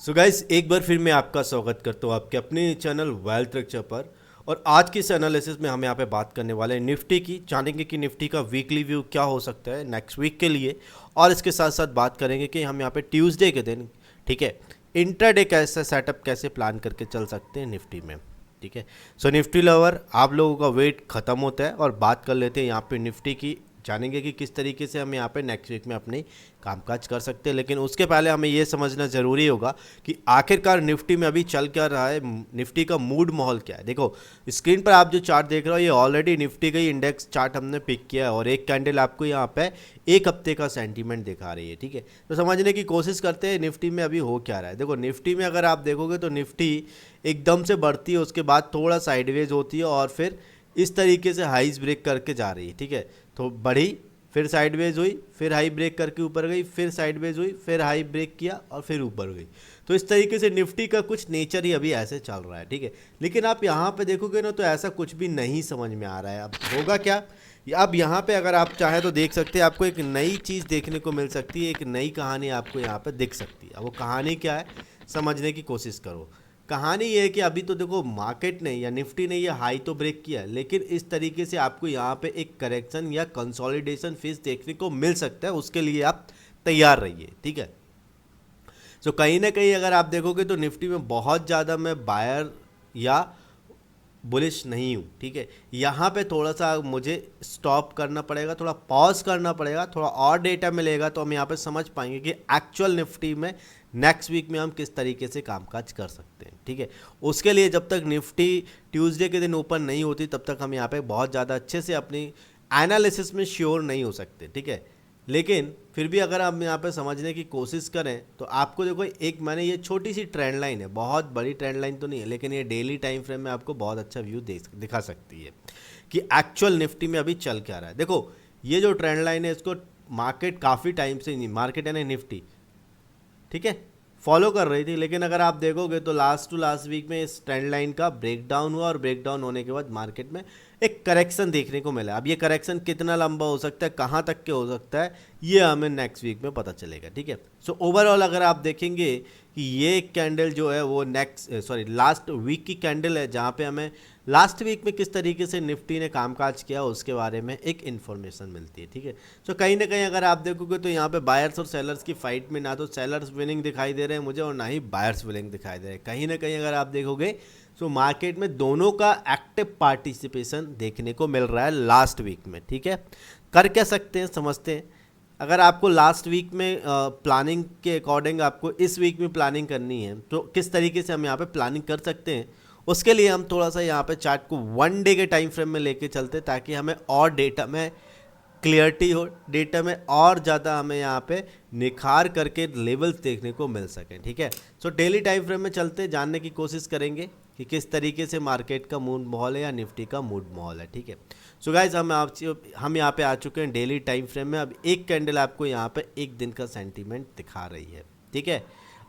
So guys, एक बार फिर मैं आपका स्वागत करता हूँ आपके अपने चैनल वेल्थ स्ट्रक्चर पर। और आज की इस एनालिसिस में हम यहाँ पे बात करने वाले हैं निफ्टी की। जानेंगे कि निफ्टी का वीकली व्यू क्या हो सकता है नेक्स्ट वीक के लिए। और इसके साथ साथ बात करेंगे कि हम यहाँ पे ट्यूसडे के दिन, ठीक है, इंट्राडे कैसे सेटअप कैसे प्लान करके चल सकते हैं निफ्टी में। ठीक है, सो निफ्टी लवर, आप लोगों का वेट खत्म होता है और बात कर लेते हैं यहाँ पे निफ्टी की। जानेंगे कि किस तरीके से हम यहाँ पे नेक्स्ट वीक में अपनी कामकाज कर सकते हैं। लेकिन उसके पहले हमें ये समझना ज़रूरी होगा कि आखिरकार निफ्टी में अभी चल क्या रहा है, निफ्टी का मूड माहौल क्या है। देखो, स्क्रीन पर आप जो चार्ट देख रहे हो ये ऑलरेडी निफ्टी का ही इंडेक्स चार्ट हमने पिक किया है और एक कैंडल आपको यहाँ पे एक हफ्ते का सेंटीमेंट दिखा रही है। ठीक है, तो समझने की कोशिश करते हैं निफ्टी में अभी हो क्या रहा है। देखो, निफ्टी में अगर आप देखोगे तो निफ्टी एकदम से बढ़ती है, उसके बाद थोड़ा साइडवेज होती है और फिर इस तरीके से हाईज ब्रेक करके जा रही है। ठीक है, तो बढ़ी, फिर साइडवेज हुई, फिर हाई ब्रेक करके ऊपर गई, फिर साइडवेज हुई, फिर हाई ब्रेक किया और फिर ऊपर गई। तो इस तरीके से निफ्टी का कुछ नेचर ही अभी ऐसे चल रहा है। ठीक है, लेकिन आप यहाँ पे देखोगे ना तो ऐसा कुछ भी नहीं समझ में आ रहा है। अब होगा क्या, अब यहाँ पे अगर आप चाहें तो देख सकते हैं, आपको एक नई चीज़ देखने को मिल सकती है, एक नई कहानी आपको यहाँ पे दिख सकती है। अब वो कहानी क्या है, समझने की कोशिश करो। कहानी ये है कि अभी तो देखो मार्केट ने या निफ्टी ने ये हाई तो ब्रेक किया, लेकिन इस तरीके से आपको यहाँ पे एक करेक्शन या कंसोलिडेशन फेज देखने को मिल सकता है। उसके लिए आप तैयार रहिए। ठीक है, तो कहीं ना कहीं अगर आप देखोगे तो निफ्टी में बहुत ज़्यादा मैं बायर या बुलिश नहीं हूँ। ठीक है, यहाँ पे थोड़ा सा मुझे स्टॉप करना पड़ेगा, थोड़ा पॉज करना पड़ेगा, थोड़ा और डेटा मिलेगा तो हम यहाँ पे समझ पाएंगे कि एक्चुअल निफ्टी में नेक्स्ट वीक में हम किस तरीके से कामकाज कर सकते हैं। ठीक है, उसके लिए जब तक निफ्टी ट्यूसडे के दिन ओपन नहीं होती तब तक हम यहाँ पे बहुत ज़्यादा अच्छे से अपनी एनालिसिस में श्योर नहीं हो सकते। ठीक है, लेकिन फिर भी अगर हम यहाँ पे समझने की कोशिश करें तो आपको देखो, एक मैंने ये छोटी सी ट्रेंड लाइन है, बहुत बड़ी ट्रेंड लाइन तो नहीं है, लेकिन ये डेली टाइम फ्रेम में आपको बहुत अच्छा व्यू दिखा सकती है कि एक्चुअल निफ्टी में अभी चल क्या रहा है। देखो, ये जो ट्रेंड लाइन है इसको मार्केट काफ़ी टाइम से, मार्केट यानी निफ्टी, ठीक है, फॉलो कर रही थी। लेकिन अगर आप देखोगे तो लास्ट टू लास्ट वीक में इस ट्रेंड लाइन का ब्रेकडाउन हुआ और ब्रेकडाउन होने के बाद मार्केट में एक करेक्शन देखने को मिला। अब ये करेक्शन कितना लंबा हो सकता है, कहाँ तक के हो सकता है, ये हमें नेक्स्ट वीक में पता चलेगा। ठीक है, सो ओवरऑल अगर आप देखेंगे कि ये कैंडल जो है वो लास्ट वीक की कैंडल है, जहाँ पे हमें लास्ट वीक में किस तरीके से निफ्टी ने कामकाज किया उसके बारे में एक इन्फॉर्मेशन मिलती है। ठीक है, तो कहीं ना कहीं अगर आप देखोगे तो यहाँ पे बायर्स और सेलर्स की फाइट में ना तो सेलर्स विनिंग दिखाई दे रहे हैं मुझे और ना ही बायर्स विनिंग दिखाई दे रहे हैं। कहीं ना कहीं अगर आप देखोगे तो मार्केट में दोनों का एक्टिव पार्टिसिपेशन देखने को मिल रहा है लास्ट वीक में। ठीक है, कर क्या सकते हैं समझते हैं। अगर आपको लास्ट वीक में प्लानिंग के अकॉर्डिंग आपको इस वीक में प्लानिंग करनी है तो किस तरीके से हम यहाँ पे प्लानिंग कर सकते हैं, उसके लिए हम थोड़ा सा यहाँ पे चार्ट को 1 डे के टाइम फ्रेम में लेके चलते हैं ताकि हमें और डेटा में क्लियरिटी हो, डेटा में और ज़्यादा हमें यहाँ पे निखार करके लेवल्स देखने को मिल सकें। ठीक है, सो डेली टाइम फ्रेम में चलते जानने की कोशिश करेंगे कि किस तरीके से मार्केट का मूड माहौल है या निफ्टी का मूड माहौल है। ठीक है, सो गाइज हम यहाँ पे आ चुके हैं डेली टाइम फ्रेम में। अब एक कैंडल आपको यहाँ पे एक दिन का सेंटीमेंट दिखा रही है। ठीक है,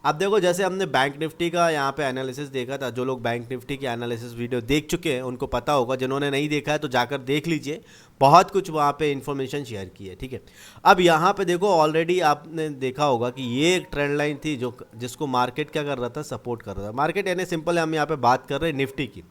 अब देखो, जैसे हमने बैंक निफ्टी का यहाँ पे एनालिसिस देखा था, जो लोग बैंक निफ्टी की एनालिसिस वीडियो देख चुके हैं उनको पता होगा, जिन्होंने नहीं देखा है तो जाकर देख लीजिए, बहुत कुछ वहाँ पे इन्फॉर्मेशन शेयर की है। ठीक है, अब यहाँ पे देखो, ऑलरेडी आपने देखा होगा कि ये एक ट्रेंड लाइन थी जो जिसको मार्केट क्या कर रहा था, सपोर्ट कर रहा था। मार्केट यानी सिंपल है, हम यहाँ पे बात कर रहे हैं निफ्टी की।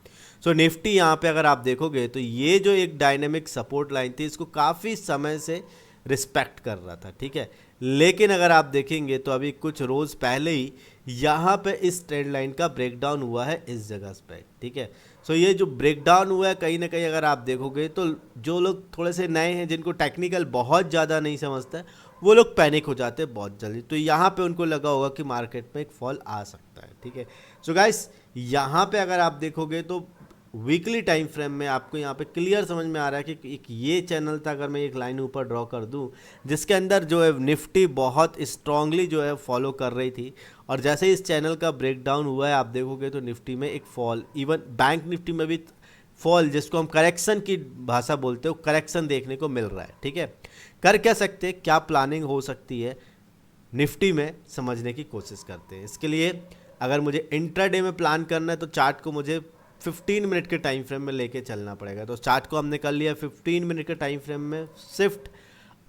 सो निफ्टी यहाँ पे अगर आप देखोगे तो ये जो एक डायनेमिक सपोर्ट लाइन थी इसको काफ़ी समय से रिस्पेक्ट कर रहा था। ठीक है, लेकिन अगर आप देखेंगे तो अभी कुछ रोज़ पहले ही यहाँ पे इस ट्रेंड लाइन का ब्रेकडाउन हुआ है इस जगह पे। ठीक है, सो ये जो ब्रेकडाउन हुआ है कहीं ना कहीं अगर आप देखोगे तो जो लोग थोड़े से नए हैं, जिनको टेक्निकल बहुत ज़्यादा नहीं समझता है, वो लोग पैनिक हो जाते हैं बहुत जल्दी। तो यहाँ पे उनको लगा होगा कि मार्केट में एक फॉल आ सकता है। ठीक है, सो गाइस, यहाँ पे अगर आप देखोगे तो वीकली टाइम फ्रेम में आपको यहाँ पे क्लियर समझ में आ रहा है कि एक ये चैनल था, अगर मैं एक लाइन ऊपर ड्रॉ कर दूं जिसके अंदर जो है निफ्टी बहुत स्ट्रांगली जो है फॉलो कर रही थी, और जैसे ही इस चैनल का ब्रेकडाउन हुआ है आप देखोगे तो निफ्टी में एक फॉल, इवन बैंक निफ्टी में भी फॉल, जिसको हम करेक्शन की भाषा बोलते हो, करेक्शन देखने को मिल रहा है। ठीक है, कर क्या सकते हैं, क्या प्लानिंग हो सकती है निफ्टी में, समझने की कोशिश करते हैं। इसके लिए अगर मुझे इंट्राडे में प्लान करना है तो चार्ट को मुझे 15 मिनट के टाइम फ्रेम में लेके चलना पड़ेगा। तो चार्ट को हमने कर लिया 15 मिनट के टाइम फ्रेम में शिफ्ट।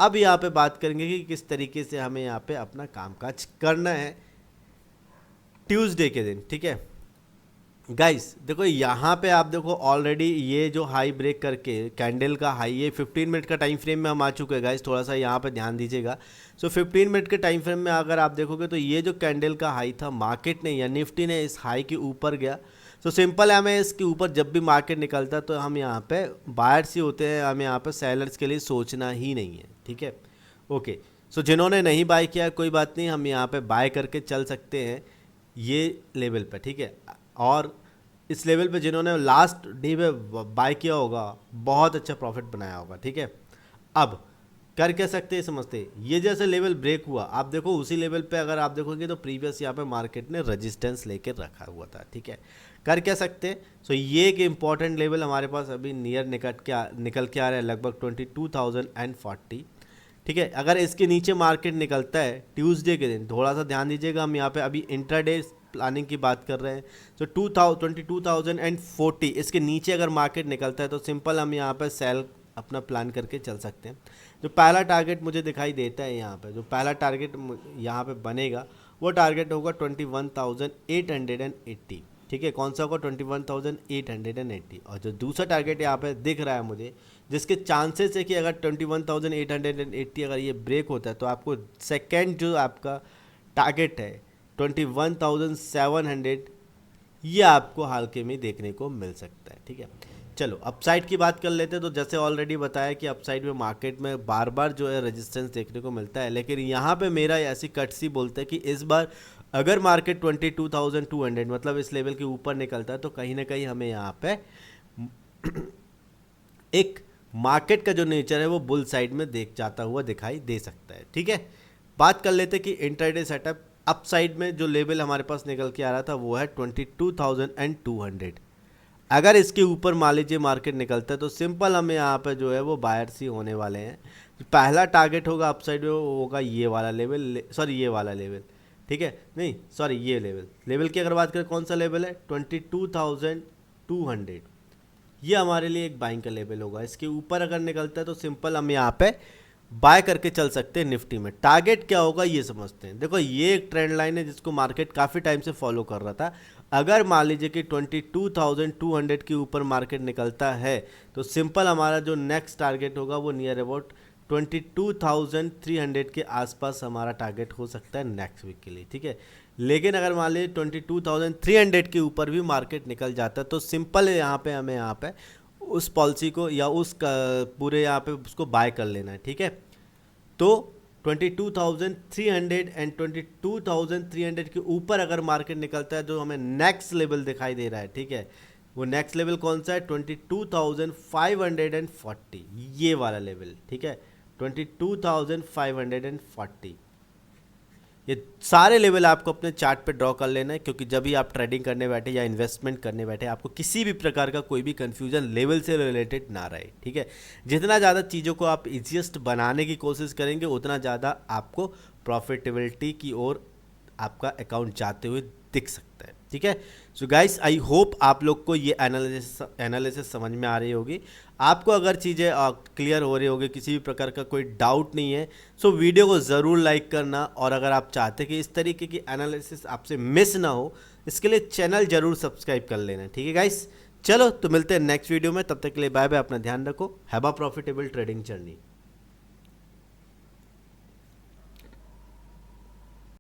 अब यहाँ पे बात करेंगे कि किस तरीके से हमें यहाँ पे अपना कामकाज करना है ट्यूसडे के दिन, ठीक है गाइस। देखो यहाँ पे आप देखो ऑलरेडी ये जो हाई ब्रेक करके कैंडल का हाई, ये 15 मिनट का टाइम फ्रेम में हम आ चुके हैं गाइस, थोड़ा सा यहाँ पे ध्यान दीजिएगा। सो 15 मिनट के टाइम फ्रेम में अगर आप देखोगे तो ये जो कैंडल का हाई था, मार्केट ने या निफ्टी ने इस हाई के ऊपर गया। सो सिंपल है, हमें इसके ऊपर जब भी मार्केट निकलता है तो हम यहाँ पे बायर्स ही होते हैं, हमें यहाँ पे सेलर्स के लिए सोचना ही नहीं है, ठीक है ओके। सो जिन्होंने नहीं बाय किया कोई बात नहीं, हम यहाँ पे बाय करके चल सकते हैं ये लेवल पे, ठीक है। और इस लेवल पे जिन्होंने लास्ट डे पे बाय किया होगा बहुत अच्छा प्रॉफिट बनाया होगा, ठीक है। अब कर क्या सकते हैं समझते हैं, ये जैसे लेवल ब्रेक हुआ आप देखो उसी लेवल पे अगर आप देखोगे तो प्रीवियस यहाँ पे मार्केट ने रेजिस्टेंस लेकर रखा हुआ था, ठीक है। कर क्या सकते हैं, सो ये एक इम्पॉर्टेंट लेवल हमारे पास अभी नियर निकल के आ रहा है लगभग 22,040, ठीक है। अगर इसके नीचे मार्केट निकलता है ट्यूसडे के दिन, थोड़ा सा ध्यान दीजिएगा, हम यहाँ पे अभी इंट्राडे प्लानिंग की बात कर रहे हैं। तो 22,040 इसके नीचे अगर मार्केट निकलता है तो सिंपल हम यहाँ पे सेल अपना प्लान करके चल सकते हैं। जो पहला टारगेट मुझे दिखाई देता है यहाँ पे, जो पहला टारगेट यहाँ पे बनेगा वो टारगेट होगा 21,880, ठीक है। कौन सा होगा 21,880। और जो दूसरा टारगेट यहाँ पे दिख रहा है मुझे, जिसके चांसेस है कि अगर 21,880 अगर ये ब्रेक होता है तो आपको सेकेंड जो आपका टारगेट है 21,700, ये आपको हाल में देखने को मिल सकता है, ठीक है। चलो अपसाइड की बात कर लेते हैं। तो जैसे ऑलरेडी बताया कि अपसाइड में मार्केट में बार बार जो है रेजिस्टेंस देखने को मिलता है, लेकिन यहाँ पे मेरा ऐसी कटसी बोलता है कि इस बार अगर मार्केट 22,200 मतलब इस लेवल के ऊपर निकलता है तो कहीं ना कहीं हमें यहाँ पे एक मार्केट का जो नेचर है वो बुल साइड में देख जाता हुआ दिखाई दे सकता है, ठीक है। बात कर लेते हैं कि इंट्राडे सेटअप अप साइड में जो लेवल हमारे पास निकल के आ रहा था वो है 22,200। अगर इसके ऊपर मान लीजिए मार्केट निकलता है तो सिंपल हमें यहाँ पे जो है वो बायर्स ही होने वाले हैं। पहला टारगेट होगा अप साइड में, वो होगा ये वाला लेवल, सॉरी ये वाला लेवल, ठीक है, नहीं सॉरी ये लेवल की अगर बात करें कौन सा लेवल है 22,200, ये हमारे लिए एक बाइंग का लेवल होगा। इसके ऊपर अगर निकलता है तो सिंपल हम यहाँ पे बाय करके चल सकते हैं निफ्टी में। टारगेट क्या होगा ये समझते हैं। देखो ये एक ट्रेंड लाइन है जिसको मार्केट काफ़ी टाइम से फॉलो कर रहा था। अगर मान लीजिए कि 22,200 के ऊपर मार्केट निकलता है तो सिंपल हमारा जो नेक्स्ट टारगेट होगा वो नियर अबाउट 22,300 के आसपास हमारा टारगेट हो सकता है नेक्स्ट वीक के लिए, ठीक है। लेकिन अगर मान लीजिए 22,300 के ऊपर भी मार्केट निकल जाता है तो सिंपल है यहाँ पे हमें यहाँ पे उस पॉलिसी को या उस पूरे यहाँ पे उसको बाय कर लेना है, ठीक है। तो 22,300 एंड 22,300 के ऊपर अगर मार्केट निकलता है जो हमें नेक्स्ट लेवल दिखाई दे रहा है, ठीक है, वो नेक्स्ट लेवल कौन सा है 22,540, ये वाला लेवल, ठीक है 22,540। ये सारे लेवल आपको अपने चार्ट पे ड्रॉ कर लेना है, क्योंकि जब भी आप ट्रेडिंग करने बैठे या इन्वेस्टमेंट करने बैठे आपको किसी भी प्रकार का कोई भी कंफ्यूजन लेवल से रिलेटेड ना रहे, ठीक है। जितना ज़्यादा चीज़ों को आप इजीएस्ट बनाने की कोशिश करेंगे उतना ज़्यादा आपको प्रॉफिटेबिलिटी की ओर आपका अकाउंट जाते हुए दिख सकता है, ठीक है। सो गाइस आई होप आप लोग को ये एनालिसिस समझ में आ रही होगी। आपको अगर चीज़ें क्लियर हो रही होगी, किसी भी प्रकार का कोई डाउट नहीं है, सो वीडियो को ज़रूर लाइक करना। और अगर आप चाहते कि इस तरीके की एनालिसिस आपसे मिस ना हो, इसके लिए चैनल ज़रूर सब्सक्राइब कर लेना, ठीक है गाइस। चलो तो मिलते हैं नेक्स्ट वीडियो में, तब तक के लिए बाय बाय, अपना ध्यान रखो, have a profitable trading journey.